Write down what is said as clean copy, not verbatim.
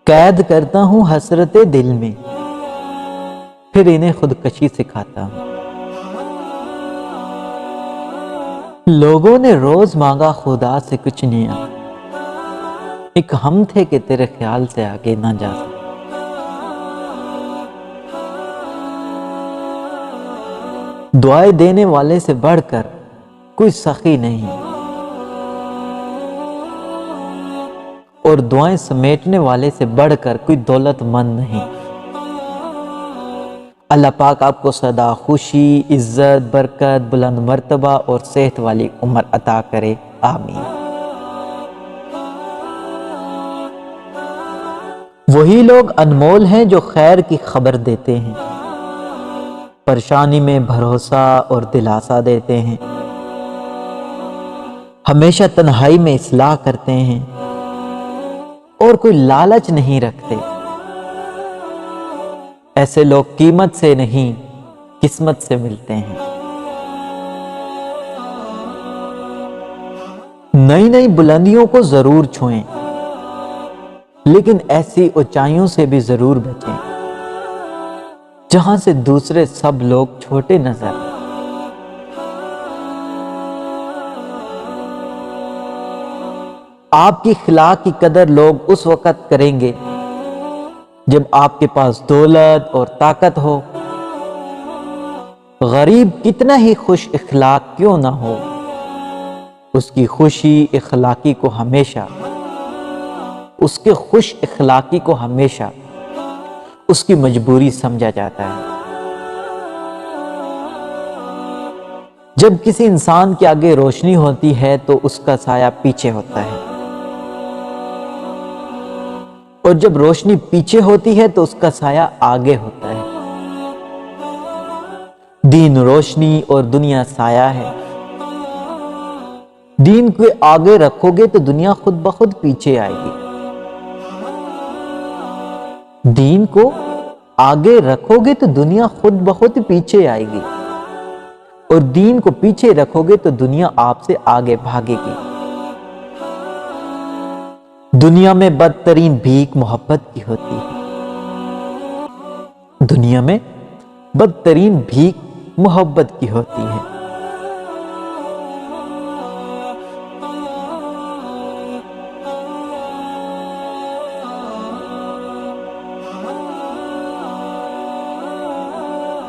قید کرتا ہوں حسرت دل میں، پھر انہیں خودکشی سکھاتا ہوں۔ لوگوں نے روز مانگا خدا سے کچھ نیا، ایک ہم تھے کہ تیرے خیال سے آگے نہ جا سکے۔ دعائیں دینے والے سے بڑھ کر کوئی سخی نہیں، اور دعائیں سمیٹنے والے سے بڑھ کر کوئی دولت مند نہیں۔ اللہ پاک آپ کو سدا خوشی، عزت، برکت، بلند مرتبہ اور صحت والی عمر عطا کرے، آمین۔ وہی لوگ انمول ہیں جو خیر کی خبر دیتے ہیں، پریشانی میں بھروسہ اور دلاسا دیتے ہیں، ہمیشہ تنہائی میں اصلاح کرتے ہیں اور کوئی لالچ نہیں رکھتے۔ ایسے لوگ قیمت سے نہیں، قسمت سے ملتے ہیں۔ نئی نئی بلندیوں کو ضرور چھوئیں، لیکن ایسی اونچائیوں سے بھی ضرور بچیں جہاں سے دوسرے سب لوگ چھوٹے نظر آئیں۔ آپ کی اخلاق کی قدر لوگ اس وقت کریں گے جب آپ کے پاس دولت اور طاقت ہو۔ غریب کتنا ہی خوش اخلاق کیوں نہ ہو، اس کی خوشی اخلاقی کو ہمیشہ، اس کے خوش اخلاقی کو ہمیشہ اس کی مجبوری سمجھا جاتا ہے۔ جب کسی انسان کے آگے روشنی ہوتی ہے تو اس کا سایہ پیچھے ہوتا ہے، اور جب روشنی پیچھے ہوتی ہے تو اس کا سایہ آگے ہوتا ہے۔ دین روشنی اور دنیا سایہ ہے۔ دین کو آگے رکھو گے تو دنیا خود بخود پیچھے آئے گی۔ دین کو آگے رکھو گے تو دنیا خود بخود پیچھے آئے گی، اور دین کو پیچھے رکھو گے تو دنیا آپ سے آگے بھاگے گی۔ دنیا میں بدترین بھیک محبت کی ہوتی ہے۔ دنیا میں بدترین بھیک محبت کی ہوتی ہے۔